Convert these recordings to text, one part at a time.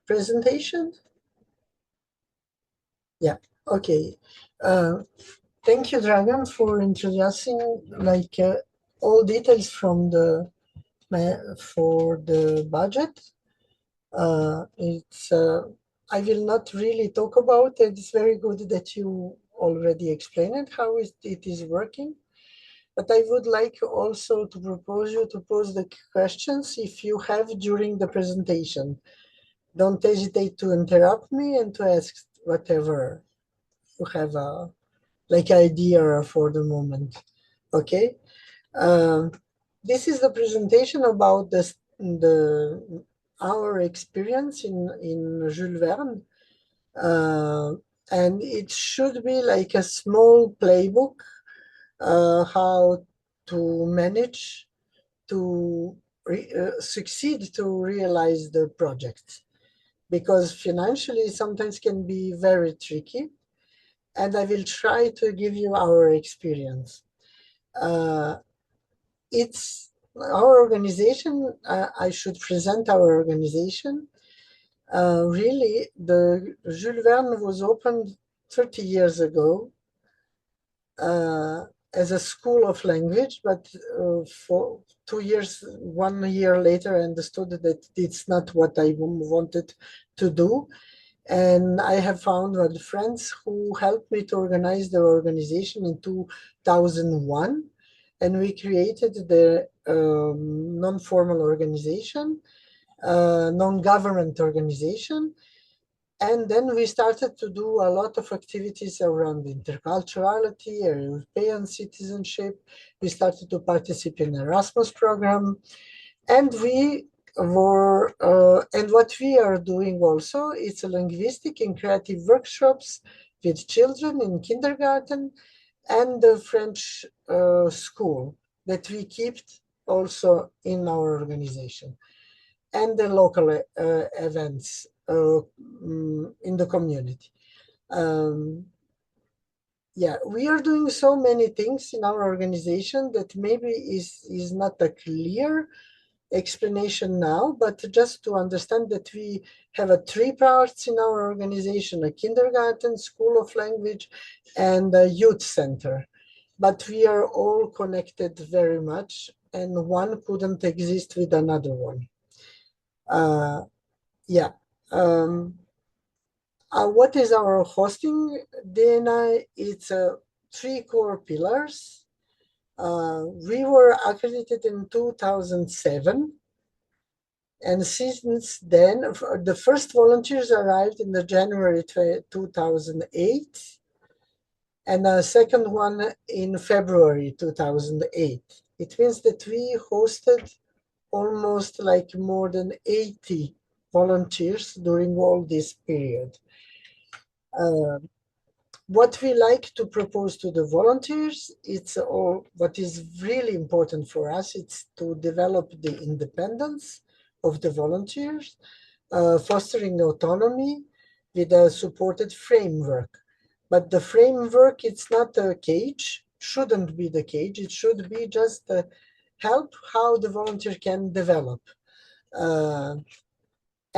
presentation? Yeah, okay. Thank you, Dragan, for introducing all details from for the budget. I will not really talk about it. It's very good that you already explained how it is working. But I would like also to propose you to pose the questions if you have during the presentation. Don't hesitate to interrupt me and to ask whatever you have idea for the moment. Okay. This is the presentation about our experience in Jules Verne. And it should be like a small playbook how to manage to succeed to realize the project, because financially sometimes can be very tricky, and I will try to give you our experience. It's our organization. I should present our organization. Really, the Jules Verne was opened 30 years ago as a school of language, but for 2 years, 1 year later, I understood that it's not what I wanted to do. And I have found friends who helped me to organize the organization in 2001. And we created the non-formal organization, non-government organization. And then we started to do a lot of activities around interculturality, European citizenship. We started to participate in Erasmus program. And and what we are doing also is linguistic and creative workshops with children in kindergarten and the French school that we kept also in our organization, and the local events in the community. Yeah, we are doing so many things in our organization that maybe is not a clear explanation now, but just to understand that we have 3 parts in our organization: a kindergarten, school of language, and a youth center. But we are all connected very much, and one couldn't exist with another one. Yeah. What is our hosting DNA? It's 3 core pillars. We were accredited in 2007. And since then, the first volunteers arrived in the January 2008, and a second one in February 2008. It means that we hosted almost more than 80 volunteers during all this period. What we like to propose to the volunteers, what is really important for us, it's to develop the independence of the volunteers, fostering autonomy with a supported framework. But the framework, it's not a cage, shouldn't be the cage. It should be just help how the volunteer can develop,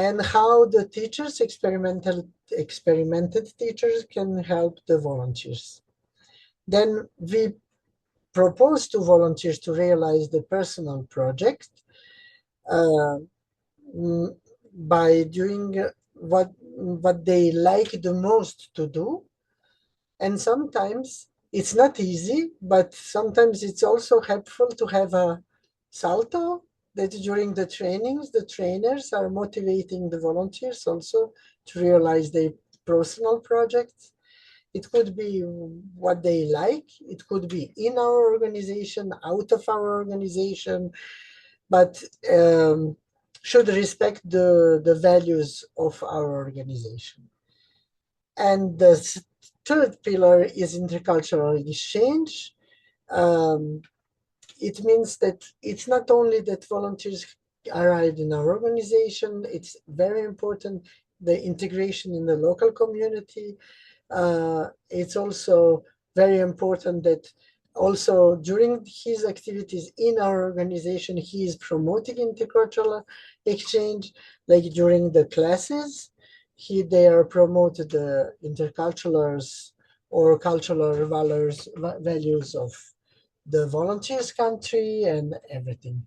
and how the teachers, experimented teachers, can help the volunteers. Then we propose to volunteers to realize the personal project by doing what they like the most to do. And sometimes it's not easy, but sometimes it's also helpful to have a SALTO, that during the trainings, the trainers are motivating the volunteers also to realize their personal projects. It could be what they like. It could be in our organization, out of our organization, but should respect the values of our organization. And the third pillar is intercultural exchange. It means that it's not only that volunteers arrived in our organization, it's very important, the integration in the local community. It's also very important that also during his activities in our organization, he is promoting intercultural exchange. Like during the classes, they are promoted the interculturals or cultural values of the volunteers country and everything.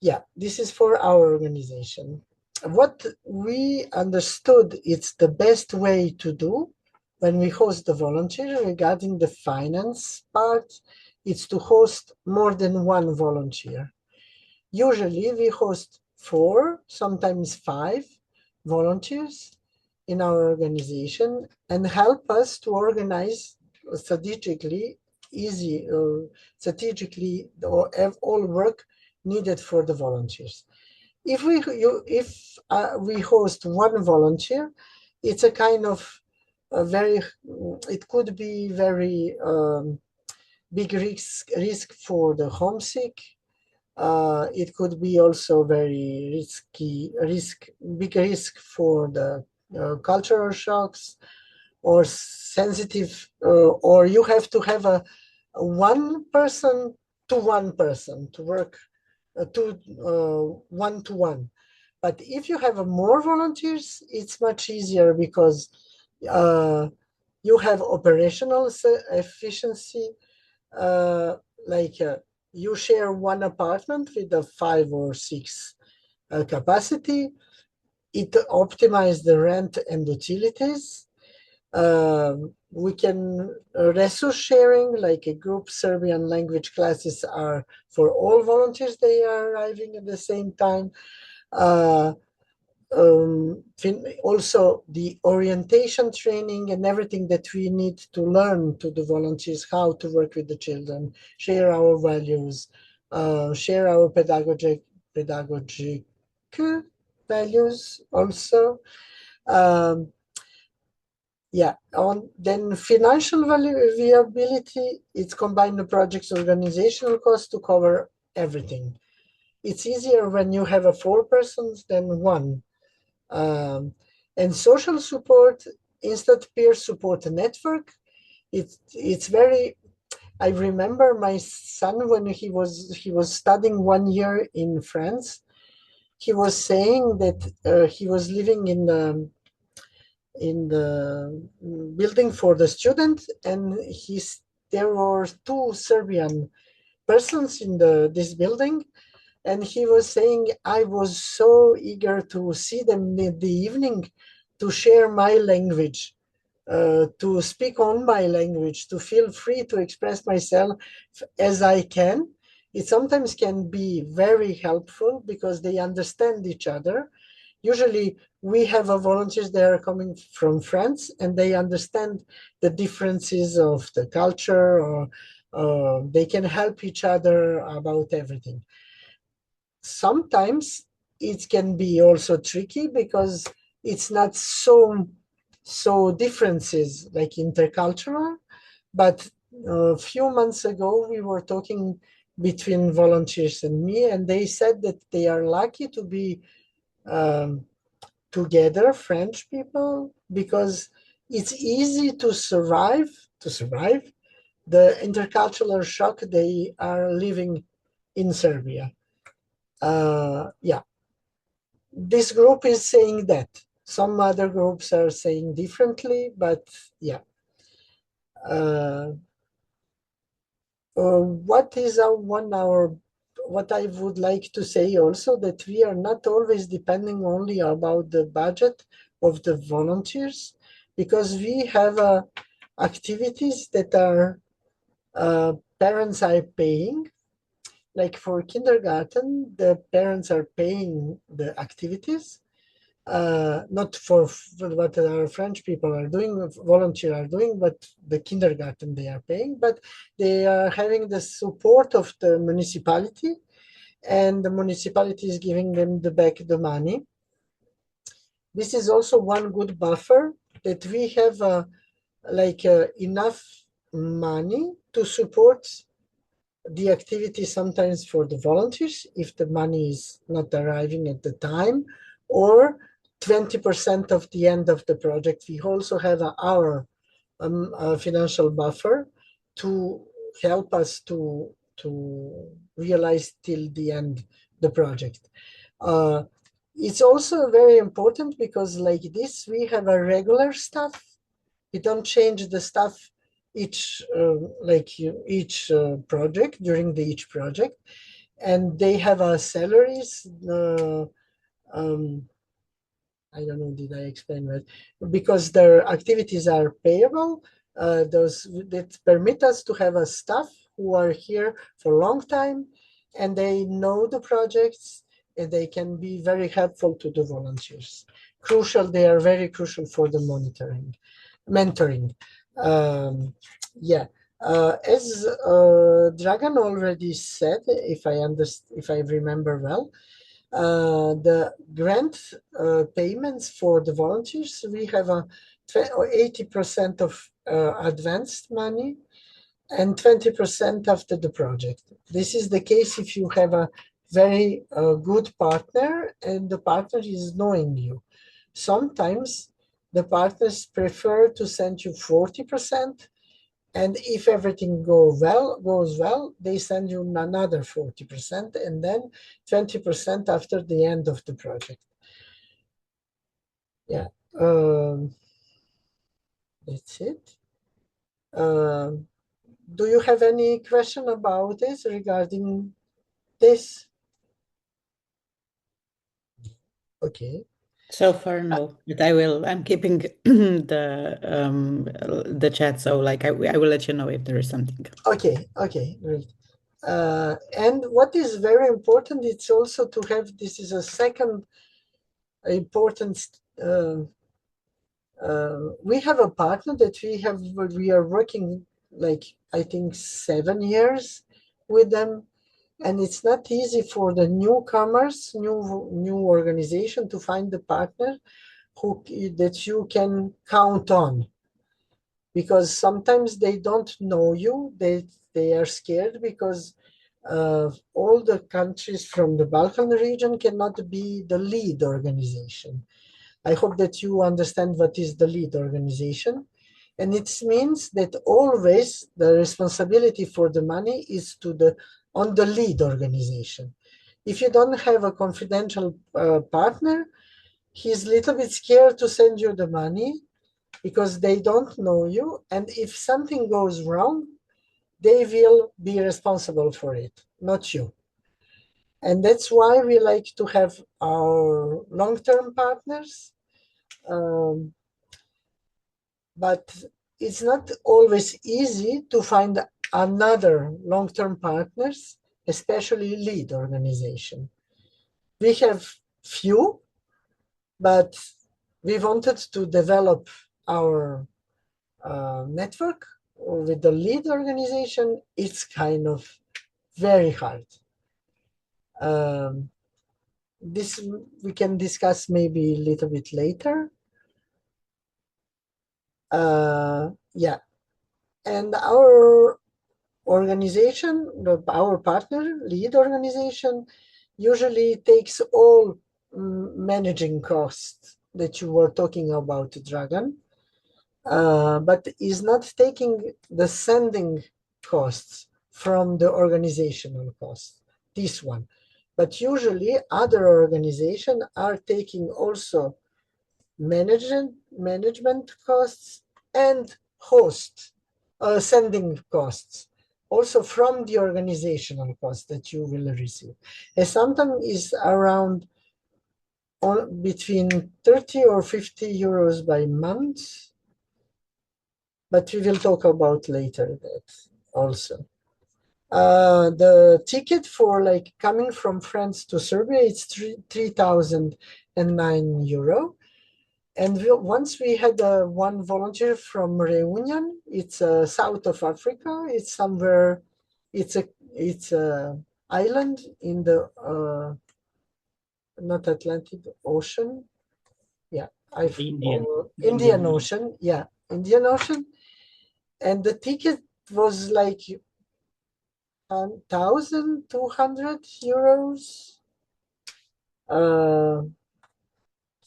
Yeah, this is for our organization. What we understood it's the best way to do when we host the volunteer regarding the finance part, it's to host more than one volunteer. Usually we host 4, sometimes 5 volunteers in our organization and help us to organize strategically strategically all work needed for the volunteers. If we host one volunteer, it's a kind of it could be very big risk for the homesick. It could be also very big risk for the cultural shocks or sensitive, or you have to have a one person to work one to one. But if you have more volunteers, it's much easier because you have operational efficiency. Like you share one apartment with a 5 or 6 capacity. It optimizes the rent and utilities. We can resource sharing, like a group Serbian language classes are for all volunteers. They are arriving at the same time. Also the orientation training and everything that we need to learn to the volunteers, how to work with the children, share our values, share our pedagogic values also. Yeah, then financial viability, it's combined the project's organizational cost to cover everything. It's easier when you have 4 persons than 1. And social support, instant peer support network, it's very, I remember my son when he was studying 1 year in France, he was saying that he was living in the building for the students, and there were 2 Serbian persons in this building, and he was saying, I was so eager to see them in the evening, to share my language, to speak on my language, to feel free to express myself as I can. It sometimes can be very helpful because they understand each other. Usually we have volunteers that are coming from France and they understand the differences of the culture, or they can help each other about everything. Sometimes it can be also tricky because it's not so differences like intercultural, but a few months ago we were talking between volunteers and me, and they said that they are lucky to be together, French people, because it's easy to survive the intercultural shock they are living in Serbia. Yeah, this group is saying that. Some other groups are saying differently, but yeah. What I would like to say also, that we are not always depending only about the budget of the volunteers, because we have activities that are parents are paying. Like for kindergarten, the parents are paying the activities, not for what our French people are doing, volunteers are doing, but the kindergarten they are paying, but they are having the support of the municipality, and the municipality is giving them back the money. This is also one good buffer, that we have enough money to support the activity sometimes for the volunteers if the money is not arriving at the time, or 20% of the end of the project. We also have our financial buffer to help us to realize till the end the project. It's also very important because like this, we have a regular staff. We don't change the staff each project during each project, and they have salaries. I don't know, did I explain that? Because their activities are payable, those that permit us to have a staff who are here for a long time, and they know the projects, and they can be very helpful to the volunteers. They are very crucial for the mentoring. Yeah. As Dragan already said, if I remember well, the grant payments for the volunteers, we have a 80% of advanced money and 20% after the project. This is the case if you have a very good partner and the partner is knowing you. Sometimes the partners prefer to send you 40%, and if everything goes well, they send you another 40%, and then 20% after the end of the project. Yeah, that's it. Do you have any question about this regarding this? Okay. So far, no, but I'm keeping the chat, so like I will let you know if there is something. Okay, great. And what is very important, it's also to have, this is a second important, we have a partner that we are working like, I think 7 years with them. And it's not easy for the newcomers, new organization to find the partner that you can count on, because sometimes they don't know you. They are scared because all the countries from the Balkan region cannot be the lead organization. I hope that you understand what is the lead organization. And it means that always the responsibility for the money is on the lead organization. If you don't have a confidential partner, he's a little bit scared to send you the money because they don't know you. And if something goes wrong, they will be responsible for it, not you. And that's why we like to have our long-term partners. But it's not always easy to find another long-term partners, especially lead organization. We have few, but we wanted to develop our network with the lead organization. It's kind of very hard. This we can discuss maybe a little bit later. Yeah, and our organization, our partner lead organization, usually takes all managing costs that you were talking about, Dragan, but is not taking the sending costs from the organizational costs, this one. But usually other organizations are taking also management costs and sending costs, also from the organizational cost that you will receive. And sometimes is around between 30 or 50 euros by month, but we will talk about later that also. The ticket for like coming from France to Serbia, it's 3,009 euro. And once we had one volunteer from Reunion, it's south of Africa. It's somewhere, it's a island in the not Atlantic Ocean. Yeah, Indian Ocean. Yeah, Indian Ocean. And the ticket was like 1,200 euros.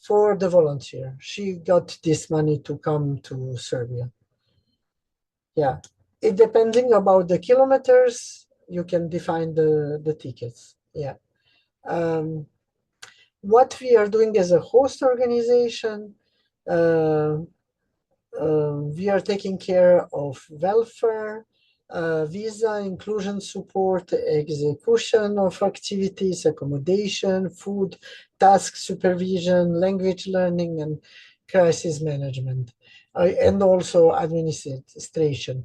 For the volunteer. She got this money to come to Serbia. Yeah. it depending about the kilometers, you can define the tickets. Yeah. What we are doing as a host organization, we are taking care of welfare, visa, inclusion support, execution of activities, accommodation, food, task supervision, language learning, and crisis management, and also administration.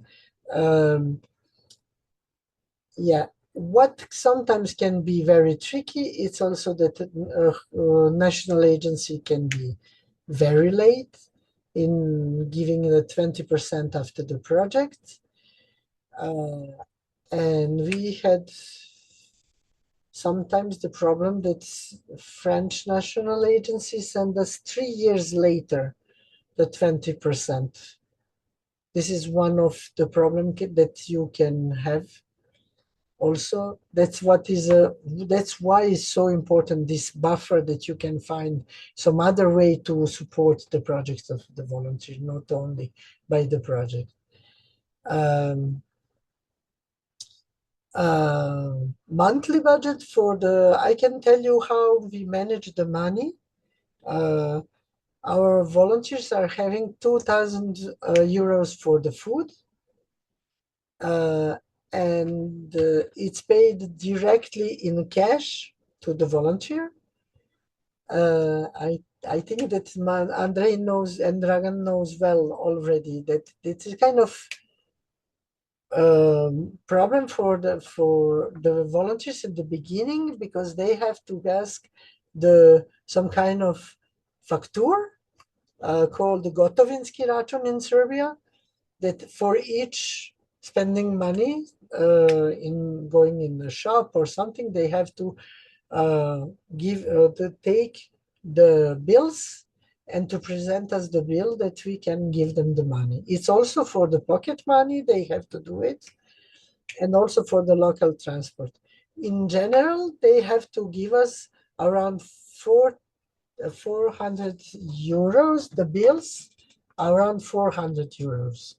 Yeah, what sometimes can be very tricky, it's also that national agency can be very late in giving the 20% after the project. And we had sometimes the problem that French national agency send us 3 years later the 20%. This is one of the problem that you can have. Also, that's why it's so important, this buffer, that you can find some other way to support the projects of the volunteer, not only by the project. Monthly budget for I can tell you how we manage the money. Our volunteers are having 2,000 euros for the food. And it's paid directly in cash to the volunteer. I think that Andrei knows and Dragan knows well already that it's a kind of problem for the volunteers at the beginning, because they have to ask some kind of facture called the Gotovinski račun in Serbia, that for each spending money in going in the shop or something, they have to take the bills and to present us the bill that we can give them the money. It's also for the pocket money, they have to do it, and also for the local transport. In general, they have to give us around 400 euros, the bills, around 400 euros,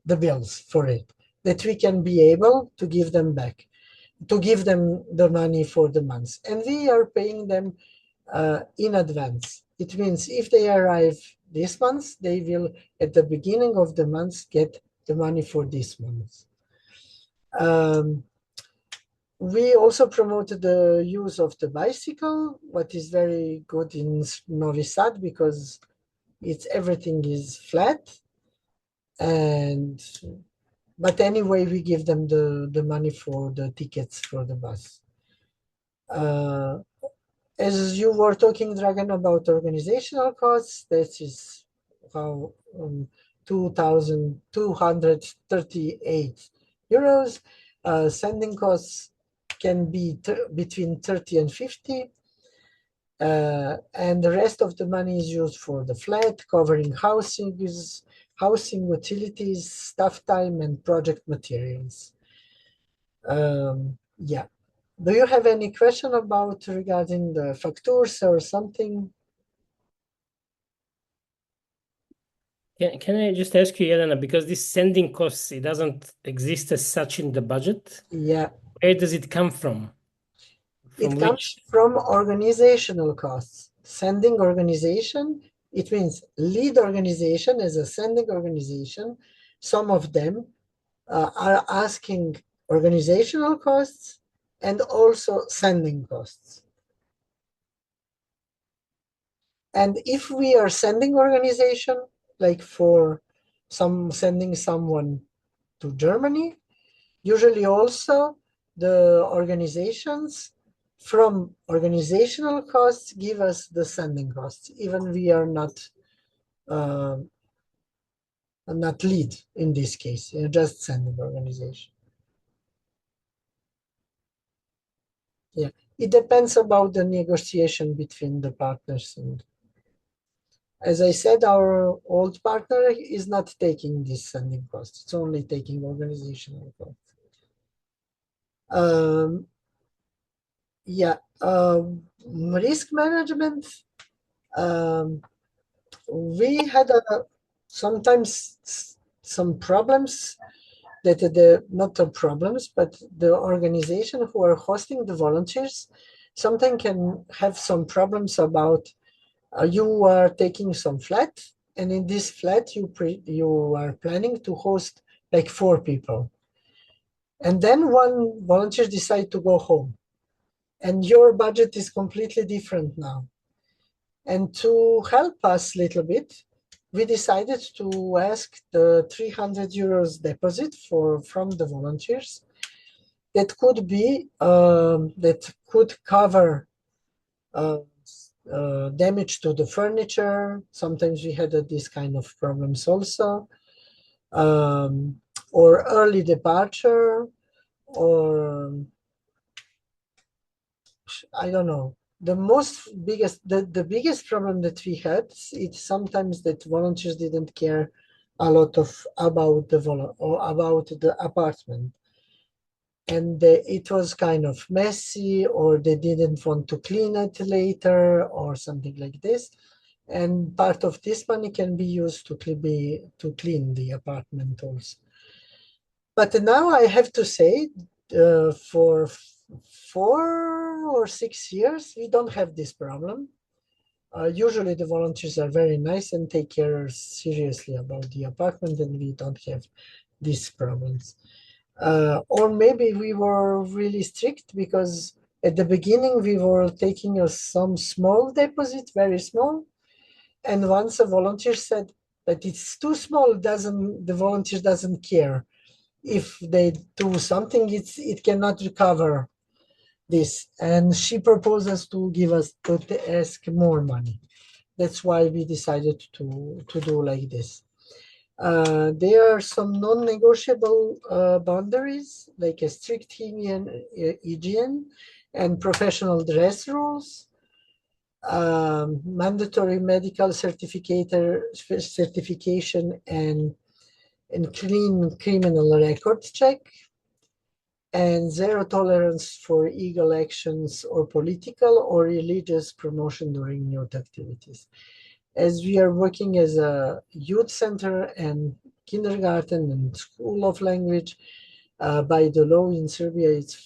the bills for it, that we can be able to give them back, to give them the money for the months. And we are paying them in advance. It means if they arrive this month, they will, at the beginning of the month, get the money for this month. We also promoted the use of the bicycle, what is very good in Novi Sad, because everything is flat. But anyway, we give them the money for the tickets for the bus. As you were talking, Dragan, about organizational costs, that is how 2,238 euros. Sending costs can be between 30 and 50. And the rest of the money is used for the flat, covering housing, utilities, staff time, and project materials. Yeah. Do you have any question regarding the factors or something? Can I just ask you, Jelena, because this sending costs, it doesn't exist as such in the budget. Yeah. Where does it come from? It comes from organizational costs. Sending organization, it means lead organization as a sending organization. Some of them are asking organizational costs and also sending costs. And if we are sending organization, like for sending someone to Germany, usually also the organizations from organizational costs give us the sending costs, even we are not lead in this case, just sending organization. Yeah, it depends about the negotiation between the partners. And as I said, our old partner is not taking this sending cost. It's only taking organizational costs. Yeah, risk management. We had sometimes some problems that the not the problems, but the organization who are hosting the volunteers sometimes can have some problems about you are taking some flat, and in this flat you are planning to host like 4 people, and then one volunteer decide to go home, and your budget is completely different now. And to help us a little bit, we decided to ask the 300 euros deposit from the volunteers that could be that could cover damage to the furniture. Sometimes we had this kind of problems also, or early departure, or I don't know. The biggest problem that we had, it's sometimes that volunteers didn't care a lot about the apartment, and it was kind of messy, or they didn't want to clean it later, or something like this. And part of this money can be used to clean the apartment also. But now I have to say, for 4 or 6 years, we don't have this problem. Usually the volunteers are very nice and take care seriously about the apartment, and we don't have these problems. Or maybe we were really strict, because at the beginning we were taking some small deposit, very small, and once a volunteer said that it's too small, the volunteer doesn't care. If they do something, it cannot recover this, and she proposes to ask more money. That's why we decided to do like this. There are some non-negotiable boundaries, like a strict hygiene and professional dress rules, mandatory medical certification and clean criminal record check, and zero tolerance for illegal actions or political or religious promotion during youth activities. As we are working as a youth center and kindergarten and school of language, by the law in Serbia, it's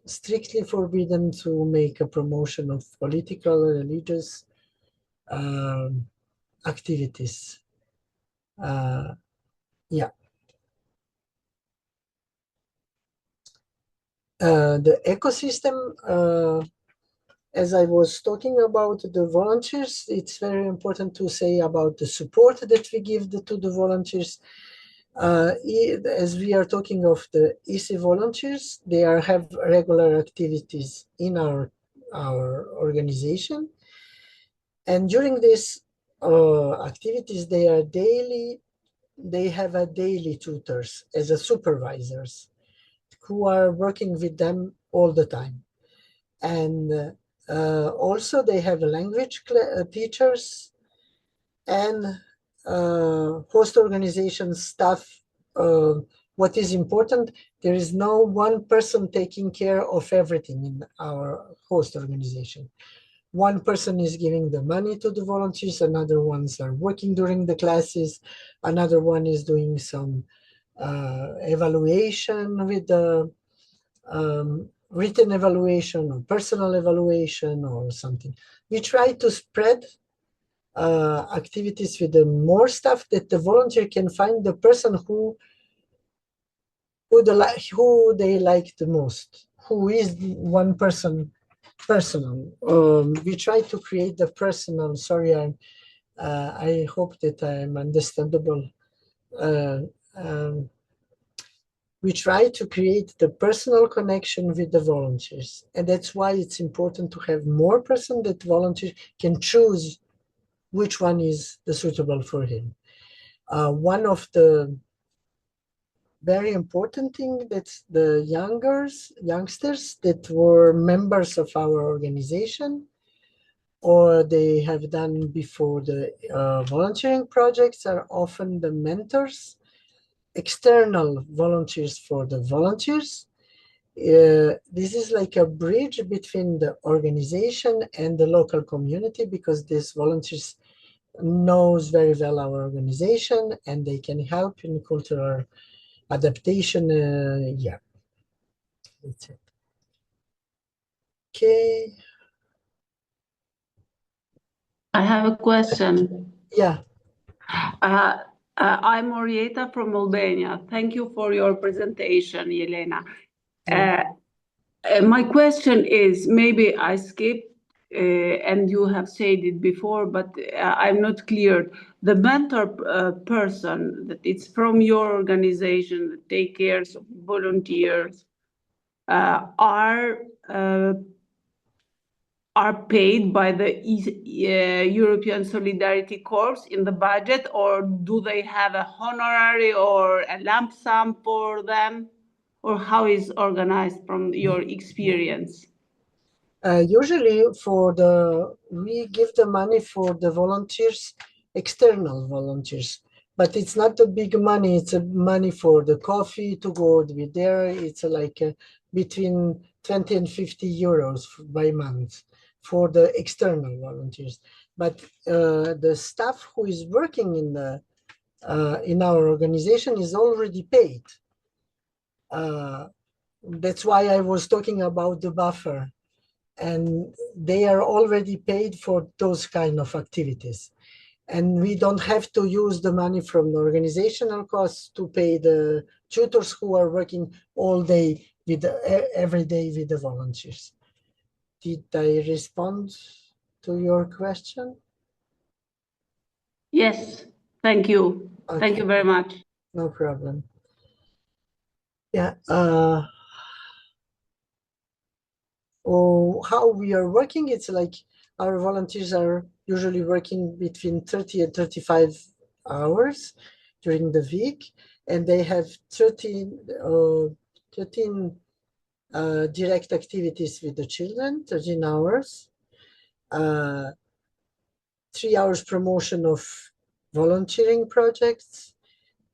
strictly forbidden to make a promotion of political or religious activities. Yeah. The ecosystem, as I was talking about the volunteers, it's very important to say about the support that we give to the volunteers. As we are talking of the ESC volunteers, they have regular activities in our organization, and during these activities, they have a daily tutors as a supervisors who are working with them all the time. And also they have language teachers and host organization staff. What is important, there is no one person taking care of everything in our host organization. One person is giving the money to the volunteers, another ones are working during the classes, another one is doing some evaluation with the written evaluation or personal evaluation or something. We try to spread activities with the more stuff that the volunteer can find the person who they like the most, who is one person personal. We try to create the personal. Sorry, I hope that I'm understandable. We try to create the personal connection with the volunteers. And that's why it's important to have more person that volunteers can choose which one is the suitable for him. One of the very important thing that's the youngsters that were members of our organization, or they have done before the volunteering projects, are often the mentors, external volunteers for the volunteers. This is like a bridge between the organization and the local community, because these volunteers knows very well our organization and they can help in cultural adaptation. Yeah, that's it. Okay. I have a question. Yeah. I'm Orieta from Albania. Thank you for your presentation, Jelena. My question is, maybe I skipped, and you have said it before, but I'm not clear. The mentor person that it's from your organization that take care of volunteers are paid by the European Solidarity Corps in the budget, or do they have a honorary or a lump sum for them, or how is organized from your experience? Usually we give the money for the volunteers, external volunteers, but it's not a big money. It's a money for the coffee to go with there. It's like between 20 and 50 euros by month for the external volunteers. But the staff who is working in our organization is already paid. That's why I was talking about the buffer. And they are already paid for those kind of activities. And we don't have to use the money from the organizational costs to pay the tutors who are working all day every day with the volunteers. Did I respond to your question? Yes, thank you. Okay. Thank you very much. No problem. Yeah. How we are working, it's like our volunteers are usually working between 30 and 35 hours during the week, and they have 13 direct activities with the children, 13 hours, 3 hours promotion of volunteering projects,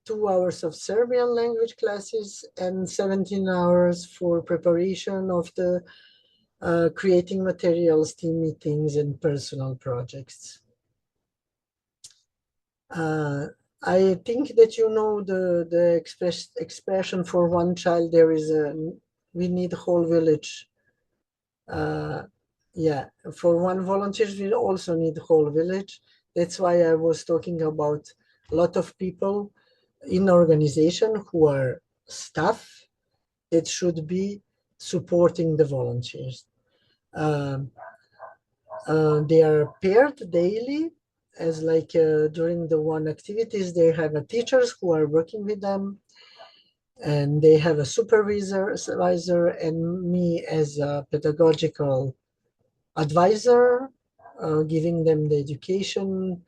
2 hours of Serbian language classes, and 17 hours for preparation of the creating materials, team meetings, and personal projects. I think that you know the expression for one child, there is we need whole village. Yeah, for one volunteer, we also need whole village. That's why I was talking about a lot of people in organization who are staff that should be supporting the volunteers. They are paired daily, as like during the one activities, they have teachers who are working with them, and they have a supervisor and me as a pedagogical advisor, giving them the education,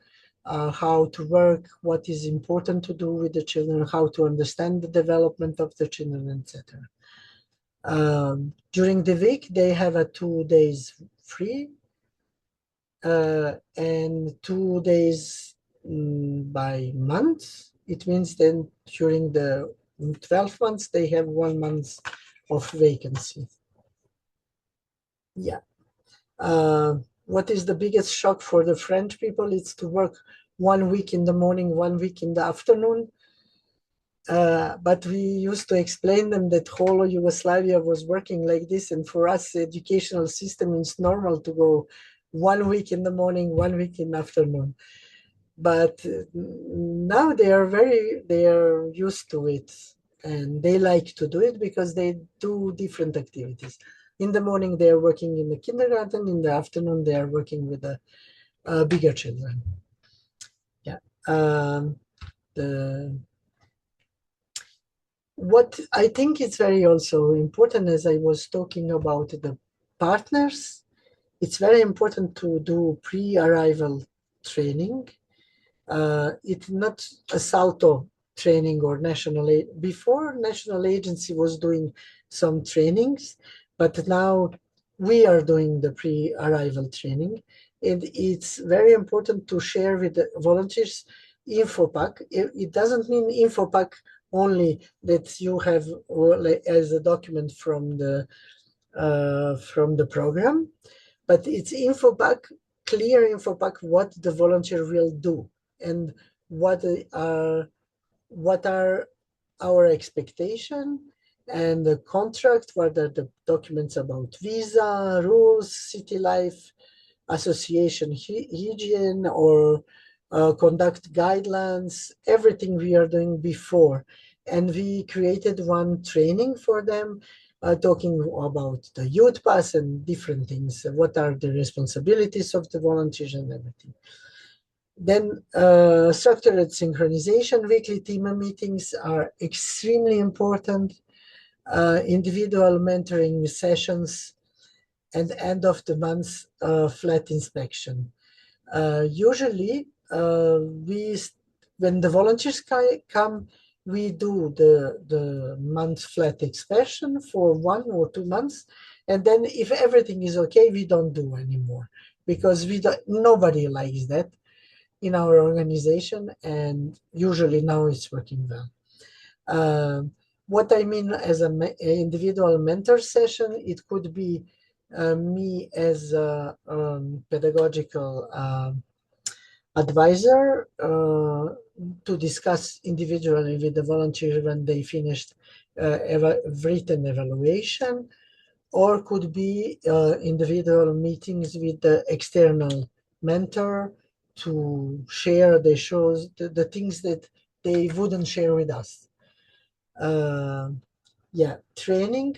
how to work, what is important to do with the children, how to understand the development of the children, etc. During the week, they have 2 days free, and 2 days by month. It means then during the 12 months, they have 1 month of vacancy. Yeah. What is the biggest shock for the French people? It's to work 1 week in the morning, 1 week in the afternoon. But we used to explain them that whole Yugoslavia was working like this. And for us, the educational system is normal to go 1 week in the morning, 1 week in the afternoon. But now they are used to it, and they like to do it because they do different activities. In the morning, they are working in the kindergarten. In the afternoon, they are working with the bigger children. Yeah. What I think is very also important, as I was talking about the partners, it's very important to do pre-arrival training. It's not a SALTO training or before national agency was doing some trainings, but now we are doing the pre-arrival training. And it's very important to share with the volunteers info pack. It doesn't mean info pack only that you have as a document from the program, but it's info pack, clear info pack what the volunteer will do and what are our expectation and the contract, what are the documents about visa, rules, city life, association hygiene, or conduct guidelines, everything we are doing before. And we created one training for them, talking about the youth pass and different things. What are the responsibilities of the volunteers and everything. Then structured synchronization, weekly team meetings are extremely important. Individual mentoring sessions, and end of the month flat inspection. Usually, when the volunteers come, we do the month flat inspection for 1 or 2 months, and then if everything is okay, we don't do anymore, because nobody likes that in our organization, and usually now it's working well. What I mean as an individual mentor session, it could be me as a pedagogical advisor to discuss individually with the volunteer when they finished written evaluation, or could be individual meetings with the external mentor to share the things that they wouldn't share with us. Training.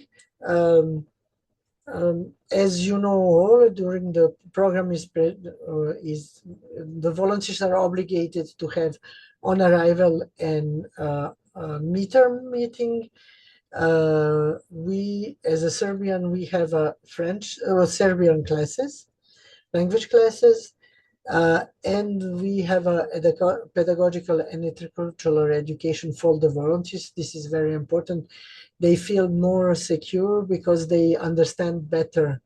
As you know, all during the program the volunteers are obligated to have on arrival and midterm meeting. We, as a Serbian, we have a Serbian classes, language classes, and we have a pedagogical and intercultural education for the volunteers. This is very important. They feel more secure because they understand better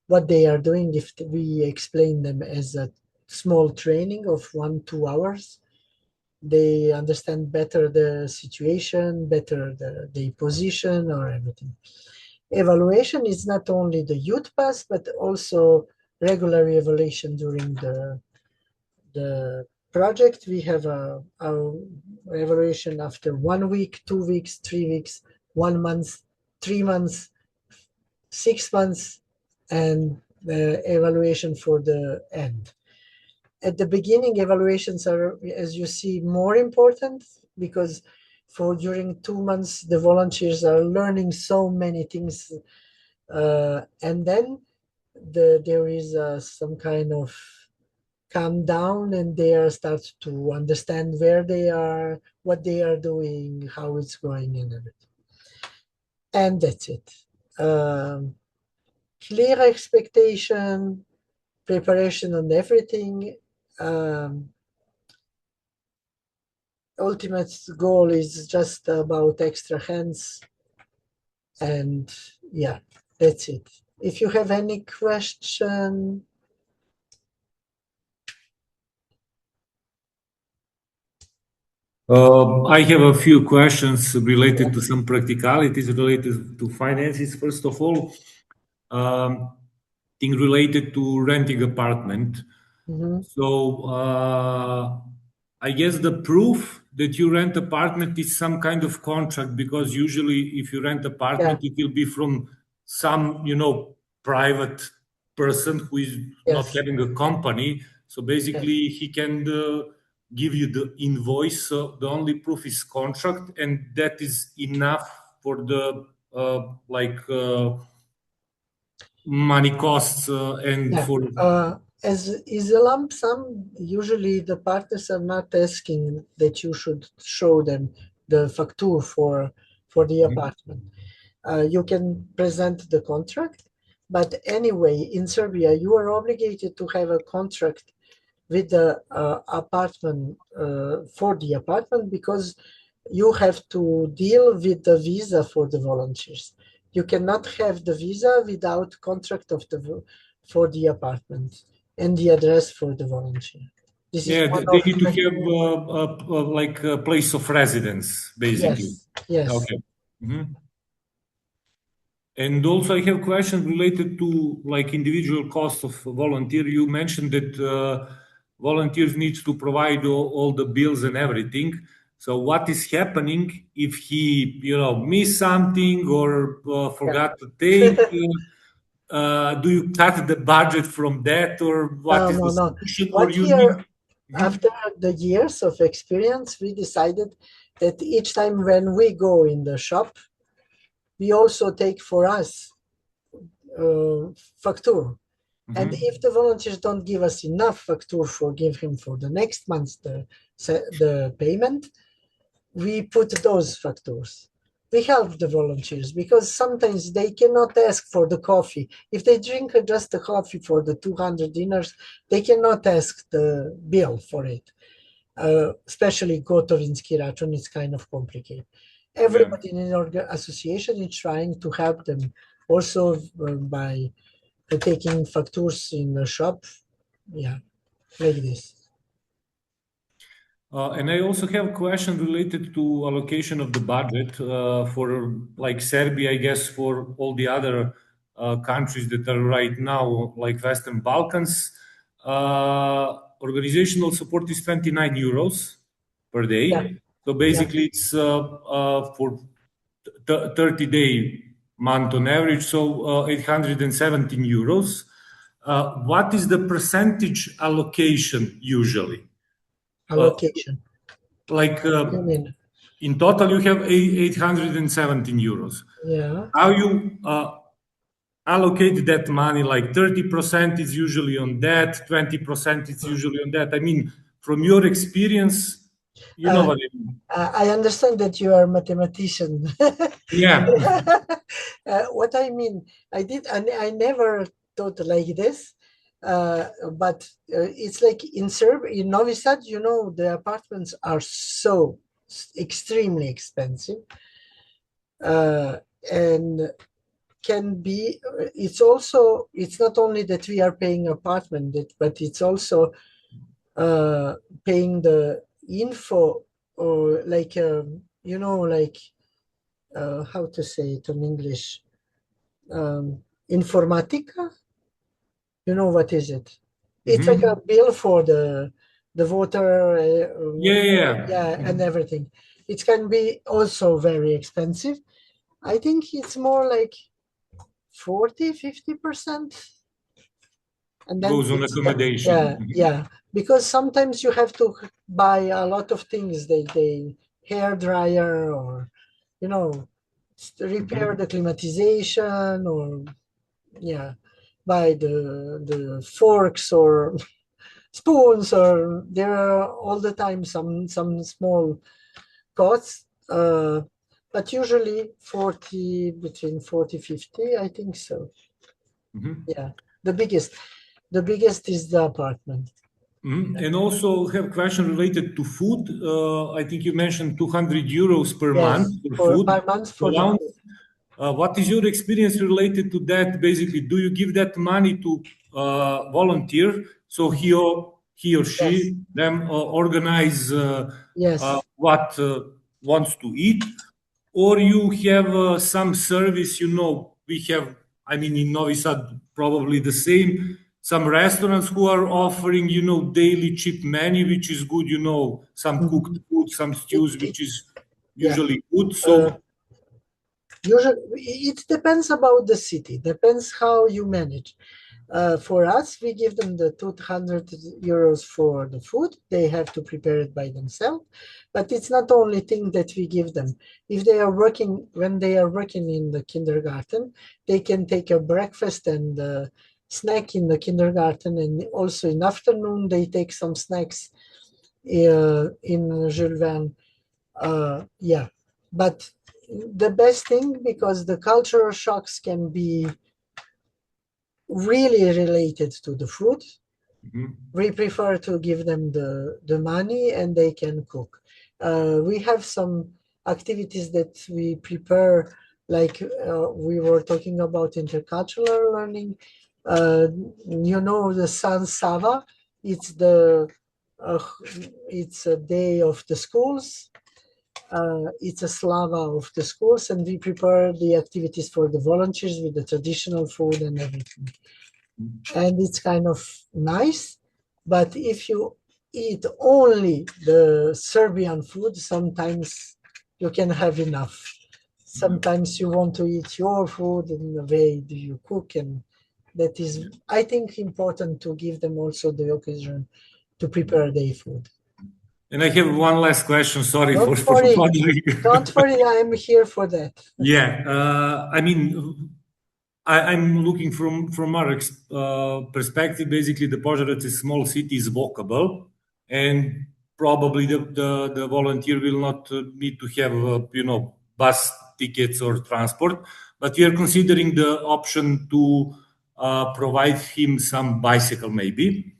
what they are doing if we explain them as a small training of 1-2 hours. They understand better the situation, better the position or everything. Evaluation is not only the youth pass, but also regular evaluation during the project. We have our evaluation after 1 week, 2 weeks, 3 weeks, 1 month, 3 months, 6 months, and the evaluation for the end. At the beginning, evaluations are, as you see, more important because during 2 months, the volunteers are learning so many things. And then there is some kind of calm down, and they start to understand where they are, what they are doing, how it's going, and everything. And that's it. Clear expectation, preparation on everything. Ultimate goal is just about extra hands, and yeah, that's it. If you have any question. I have a few questions related to some practicalities related to finances. First of all, thing related to renting apartment. So I guess the proof that you rent apartment is some kind of contract, because usually if you rent apartment, it will be from some, private person who is not having a company. So basically he can give you the invoice. So the only proof is contract, and that is enough for the money costs as is a lump sum. Usually the partners are not asking that you should show them the facture for the apartment. You can present the contract, but anyway, in Serbia, you are obligated to have a contract with the apartment for the apartment, because you have to deal with the visa for the volunteers. You cannot have the visa without contract for the apartment and the address for the volunteer. They need to have a place of residence, basically. Yes. Okay. And also I have a question related to individual cost of volunteer. You mentioned that volunteers needs to provide all the bills and everything. So what is happening if he, missed something or forgot to take? Do you cut the budget from that, or what is the solution? What here, after the years of experience, we decided that each time when we go in the shop, we also take for us facture. And if the volunteers don't give us enough facture give him for the next month the payment, we put those factors. We help the volunteers because sometimes they cannot ask for the coffee. If they drink just the coffee for the 200 dinars, they cannot ask the bill for it. Especially Gotovinski račun, it's kind of complicated. Everybody in our association is trying to help them also by taking factures in the shop. Yeah, like this. And I also have a question related to allocation of the budget for like Serbia, I guess, for all the other countries that are right now, like Western Balkans. Organizational support is 29 euros per day. Yeah. So basically it's for 30-day month on average, so 817 euros. What is the percentage allocation usually? Allocation. In total, you have 817 euros. Yeah. How you allocate that money? Like 30% is usually on that, 20% is usually on that. I mean, from your experience, you know what I mean. I understand that you are a mathematician. Yeah. What I mean, I never thought like this. But it's like in Serbia, in Novi Sad, the apartments are so extremely expensive, and can be. It's not only that we are paying apartment, but it's also paying the info, or like how to say it in English, informatica. You know what is it? It's like a bill for the water, and everything. It can be also very expensive. I think it's more like 40-50%. And then goes on accommodation. Yeah. Because sometimes you have to buy a lot of things. They hair dryer, or repair the climatization, or buy the forks or spoons, or there are all the time some small costs, but usually between 40-50, I think so. Yeah, the biggest is the apartment. And also have a question related to food. I think you mentioned 200 euros per month for food. Per month for food. What is your experience related to that? Basically, do you give that money to volunteer, so he or she then organize what wants to eat, or you have some service? We have, in Novi Sad probably the same. Some restaurants who are offering, daily cheap menu, which is good. Some cooked food, some stews, which is usually good. So. Usually, it depends about the city. Depends how you manage. For us, we give them the 200 euros for the food. They have to prepare it by themselves. But it's not the only thing that we give them. If they are when they are working in the kindergarten, they can take a breakfast and snack in the kindergarten, and also in afternoon they take some snacks in Jules Verne. But the best thing, because the cultural shocks can be really related to the food, we prefer to give them the money and they can cook. We have some activities that we prepare, like we were talking about intercultural learning. The San Sava, it's a day of the schools. It's a Slava of the schools, and we prepare the activities for the volunteers with the traditional food and everything. And it's kind of nice, But if you eat only the Serbian food, sometimes you can have enough. Sometimes you want to eat your food in the way you cook, and that is, I think, important to give them also the occasion to prepare their food. And I have one last question. Sorry Don't for worry. bothering. Don't worry, I'm here for that. Yeah, I mean, I'm looking from our perspective. Basically, the Požarevac is a small city, is walkable, and probably the volunteer will not need to have bus tickets or transport. But we are considering the option to provide him some bicycle, maybe.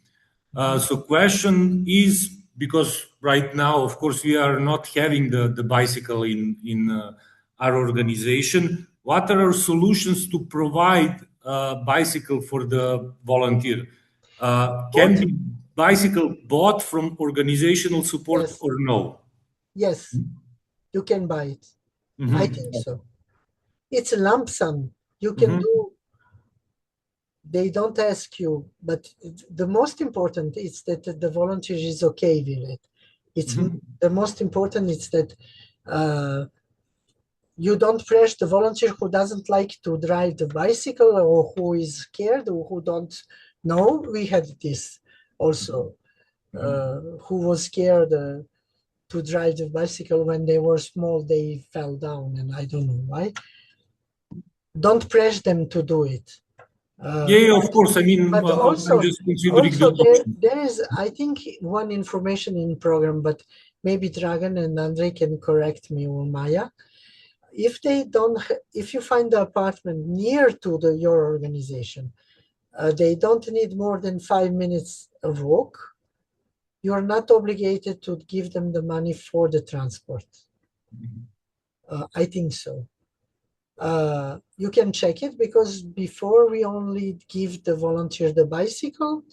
So question is, because right now, of course, we are not having the bicycle in our organization. What are our solutions to provide a bicycle for the volunteer? Can be bicycle bought from organizational support Yes. or no? Yes, you can buy it. I think so. It's a lump sum. You can do. They don't ask you, but the most important is that the volunteer is okay with it. It's the most important is that you don't pressure the volunteer who doesn't like to drive the bicycle or who is scared or who don't know. We had this also, who was scared to drive the bicycle when they were small. They fell down, and I don't know why. Don't pressure them to do it. Yeah, of course. I mean, but also, I'm just considering the option. there is, I think, one information in program, but maybe Dragan and Andrei can correct me, or Maya. If you find the apartment near to your organization, they don't need more than 5 minutes of walk. You are not obligated to give them the money for the transport. I think so. You can check it, because before we only give the volunteer the bicycle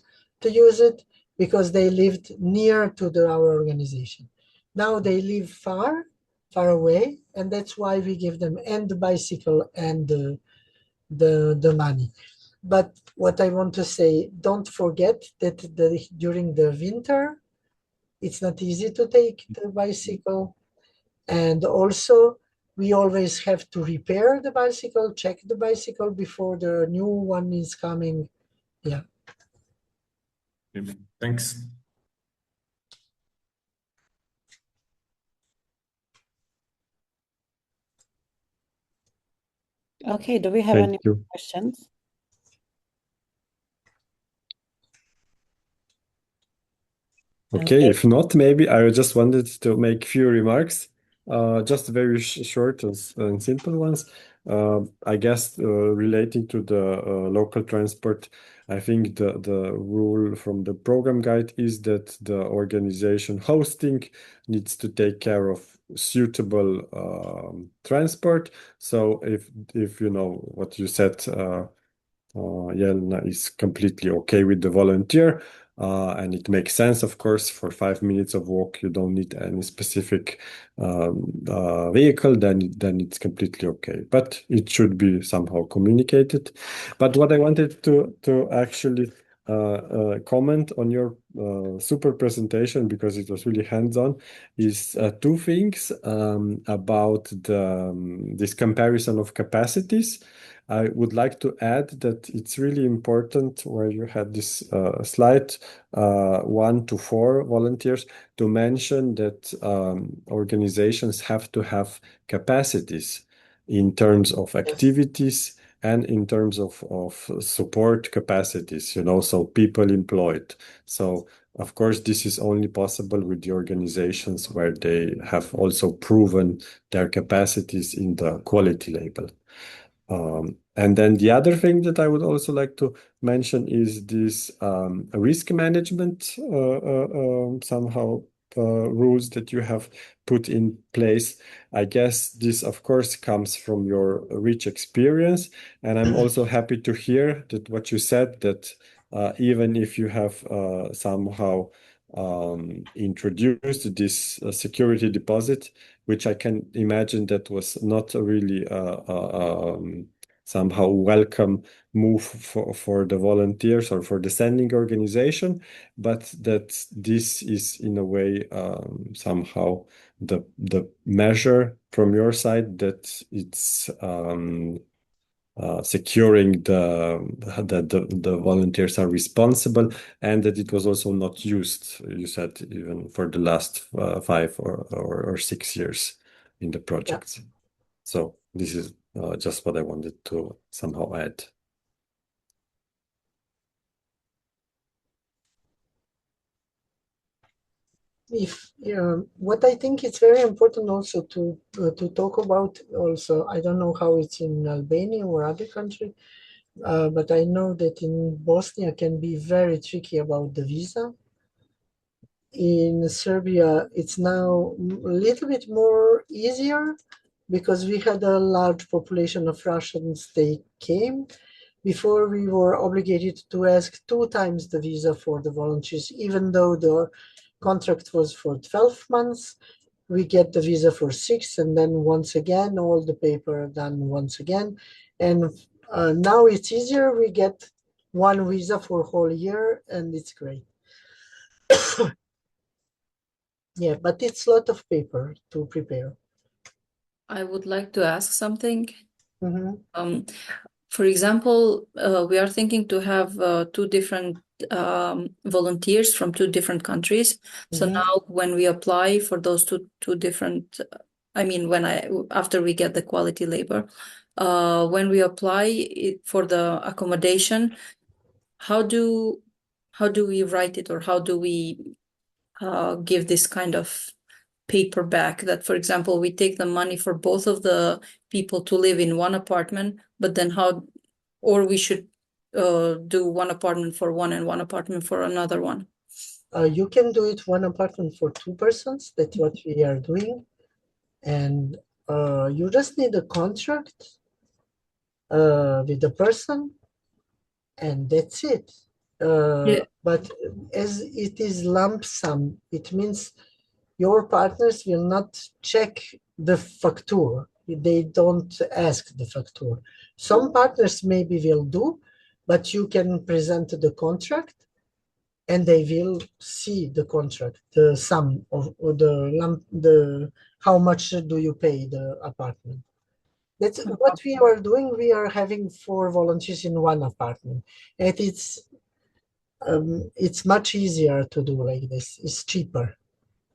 to use it because they lived near to our organization. Now they live far away, and that's why we give them and the bicycle and the money. But what I want to say, don't forget that during the winter, it's not easy to take the bicycle, and also we always have to repair the bicycle, check the bicycle before the new one is coming. Yeah. Thanks. Okay, do we have any questions? Okay, if not, maybe I just wanted to make a few remarks, just very short and simple ones. I guess relating to the local transport, I think the rule from the program guide is that the organization hosting needs to take care of suitable transport. So if you know what you said, Jelena is completely okay with the volunteer. And it makes sense, of course, for 5 minutes of walk, you don't need any specific vehicle, then it's completely okay. But it should be somehow communicated. But what I wanted to actually comment on your super presentation, because it was really hands-on, is two things about this comparison of capacities. I would like to add that it's really important, where you had this slide, 1 to 4 volunteers, to mention that organizations have to have capacities in terms of activities and in terms of support capacities, so people employed. So, of course, this is only possible with the organizations where they have also proven their capacities in the quality label. And then the other thing that I would also like to mention is this risk management somehow rules that you have put in place. I guess this, of course, comes from your rich experience. And I'm also happy to hear that what you said, that even if you have somehow introduced this security deposit, which I can imagine that was not really somehow welcome move for the volunteers or for the sending organization, but that this is in a way somehow the measure from your side that it's securing that the volunteers are responsible, and that it was also not used, you said, even for the last 5 or 6 years in the projects. Yeah. So this is just what I wanted to somehow add. What I think it's very important also to talk about also, I don't know how it's in Albania or other country, but I know that in Bosnia can be very tricky about the visa. In Serbia, it's now a little bit more easier because we had a large population of Russians. They came. Before, we were obligated to ask 2 times the visa for the volunteers, even though the contract was for 12 months. We get the visa for 6, and then once again, all the paper done once again. And now it's easier. We get 1 visa for a whole year, and it's great. Yeah, but it's a lot of paper to prepare. I would like to ask something. Mm-hmm. For example, we are thinking to have 2 different volunteers from 2 different countries. So now when we apply for those two different, after we get the quality labor, when we apply for the accommodation, how do we write it, or how do we give this kind of paper back that, for example, we take the money for both of the people to live in one apartment, but then or we should do 1 apartment for one and 1 apartment for another one? You can do it 1 apartment for 2 persons. That's what we are doing. And you just need a contract with the person, and that's it. Yeah. But as it is lump sum, it means your partners will not check the facture. They don't ask the facture. Some partners maybe will do, but you can present the contract and they will see the contract, the sum of or the how much do you pay the apartment. That's what we are doing. We are having 4 volunteers in 1 apartment, and it's much easier to do like this. It's cheaper.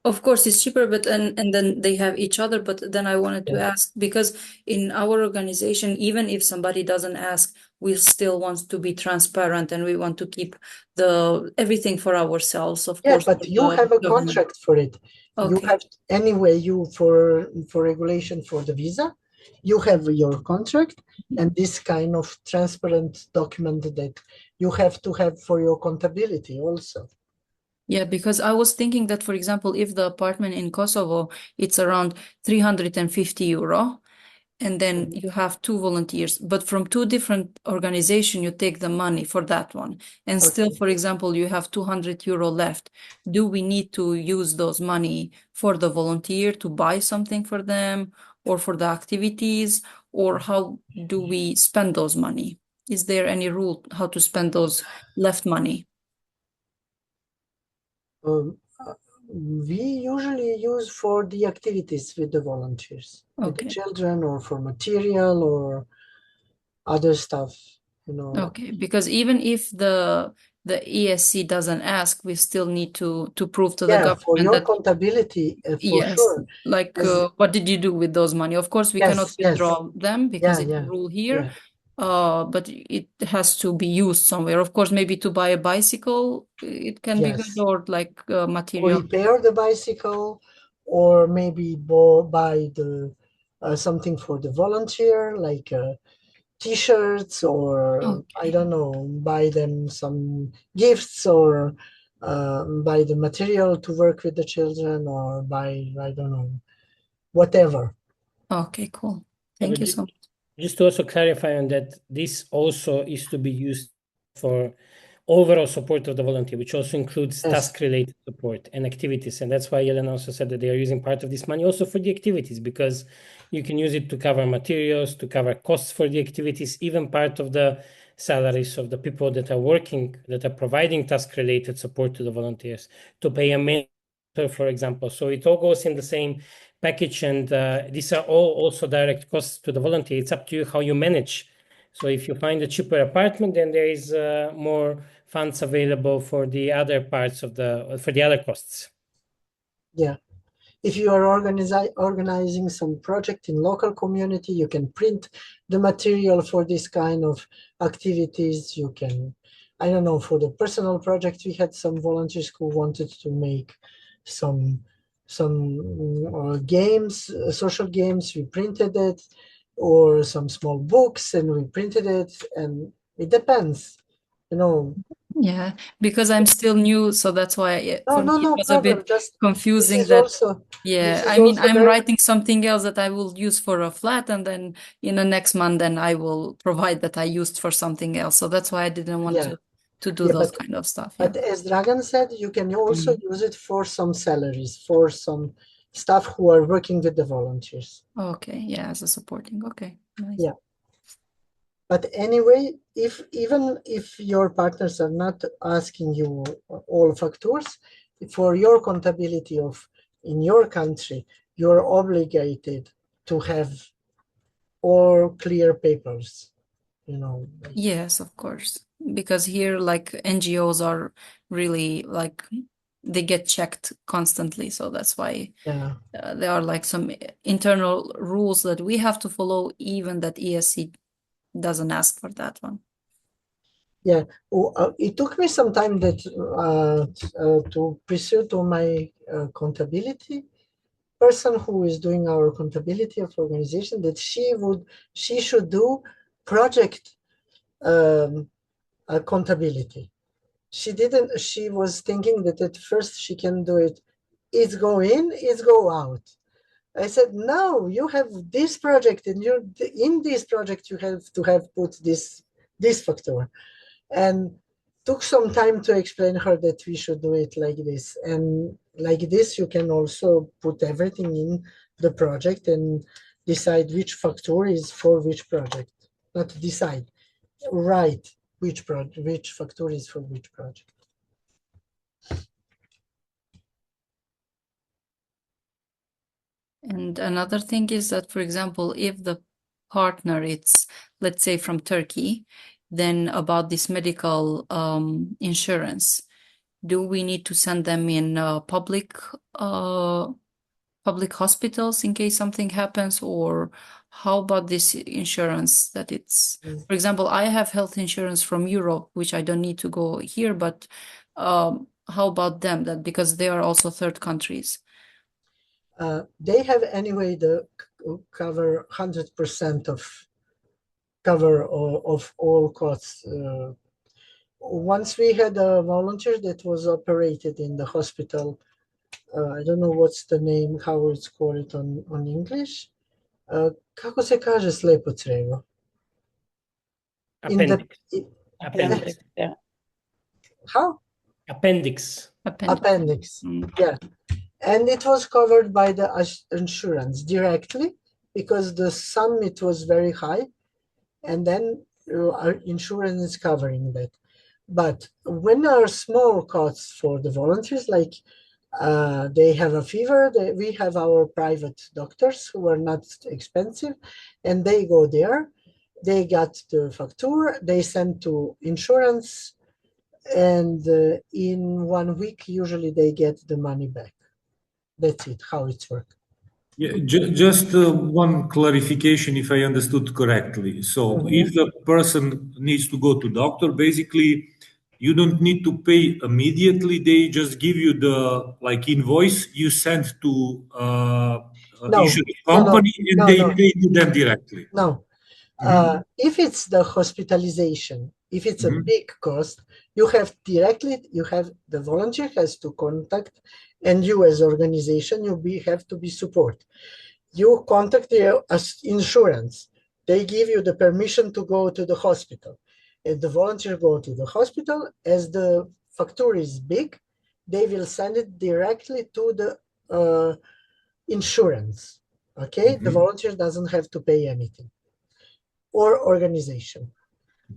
Of course, it's cheaper, but and then they have each other. But then I wanted to ask, because in our organization, even if somebody doesn't ask, we still want to be transparent, and we want to keep everything for ourselves. Of course, but you have a contract for it. Okay. You have anyway. For regulation for the visa, you have your contract and this kind of transparent document that you have to have for your accountability also. Yeah, because I was thinking that, for example, if the apartment in Kosovo, it's around 350 euro, and then you have 2 volunteers, but from 2 different organizations, you take the money for that one. And still, for example, you have 200 euro left. Do we need to use those money for the volunteer to buy something for them, or for the activities, or how do we spend those money? Is there any rule how to spend those left money? We usually use for the activities with the volunteers, with the children, or for material or other stuff, Okay, because even if the ESC doesn't ask, we still need to prove to the government for your that, accountability, for sure. Like what did you do with those money? Of course, we cannot withdraw them because it's a rule here. But it has to be used somewhere. Of course, maybe to buy a bicycle, it can be good, or like material. Repair the bicycle, or maybe buy something for the volunteer, like T-shirts, or I don't know, buy them some gifts, or buy the material to work with the children, or buy, I don't know, whatever. Okay, cool. Thank you so much. Just to also clarify on that, this also is to be used for overall support of the volunteer, which also includes task-related support and activities. And that's why Jelena also said that they are using part of this money also for the activities, because you can use it to cover materials, to cover costs for the activities, even part of the salaries of the people that are working, that are providing task-related support to the volunteers, to pay a mentor, for example. So it all goes in the same package, and these are all also direct costs to the volunteer. It's up to you how you manage. So if you find a cheaper apartment, then there is more funds available for the other parts of for the other costs. Yeah. If you are organizing some project in local community, you can print the material for this kind of activities. You can, I don't know, for the personal project, we had some volunteers who wanted to make some games, social games. We printed it, or some small books, and we printed it, and it depends, you know. Yeah, because I'm still new, so that's why for me it was problem. a bit confusing. I'm writing something else that I will use for a flat, and then in the next month, then I will provide that I used for something else. So that's why I didn't want to do those kind of stuff. But as Dragan said, you can also use it for some salaries, for some staff who are working with the volunteers. Okay, yeah, as a supporting. Okay, nice. Yeah. But anyway, even if your partners are not asking you all factors, for your contability in your country, you're obligated to have all clear papers, you know. Yes, of course, because here, like, NGOs are really like they get checked constantly, so that's why there are like some internal rules that we have to follow, even that ESC doesn't ask for that one. Yeah, it took me some time to pursue to my contability person who is doing our contability of organization, that she should do project contability. She was thinking that at first she can do it, it's go in, it's go out. I said, no, you have this project, and in this project you have to have put this factor. And took some time to explain her that we should do it like this. And like this, you can also put everything in the project and decide which factor is for which project. Not decide, write which factor is for which project. And another thing is that, for example, if the partner it's, let's say, from Turkey, then about this medical insurance, do we need to send them in public hospitals in case something happens, or how about this insurance that it's, for example, I have health insurance from Europe, which I don't need to go here, but how about them, that because they are also third countries? They have anyway the cover 100% of cover of all costs. Once we had a volunteer that was operated in the hospital. I don't know what's the name, how it's called on English. Kako se kaže slepo crevo? Appendix. Appendix. Yeah. How? Appendix. Appendix. Yeah. And it was covered by the insurance directly, because the sum, it was very high, and then our insurance is covering that. But when there are small costs for the volunteers, like they have a fever, we have our private doctors who are not expensive, and they go there, they got the facture, they send to insurance, and in 1 week, usually they get the money back. That's it, how it's worked. Yeah, just one clarification, if I understood correctly. So if the person needs to go to doctor, basically, you don't need to pay immediately. They just give you the invoice you send to insurance company, and they pay to them directly. No. If it's the hospitalization, if it's a big cost, you have the volunteer has to contact, and you as organization, have to be support. You contact the insurance. They give you the permission to go to the hospital. The volunteer go to the hospital. As the factor is big, they will send it directly to the insurance. Okay, the volunteer doesn't have to pay anything, or organization.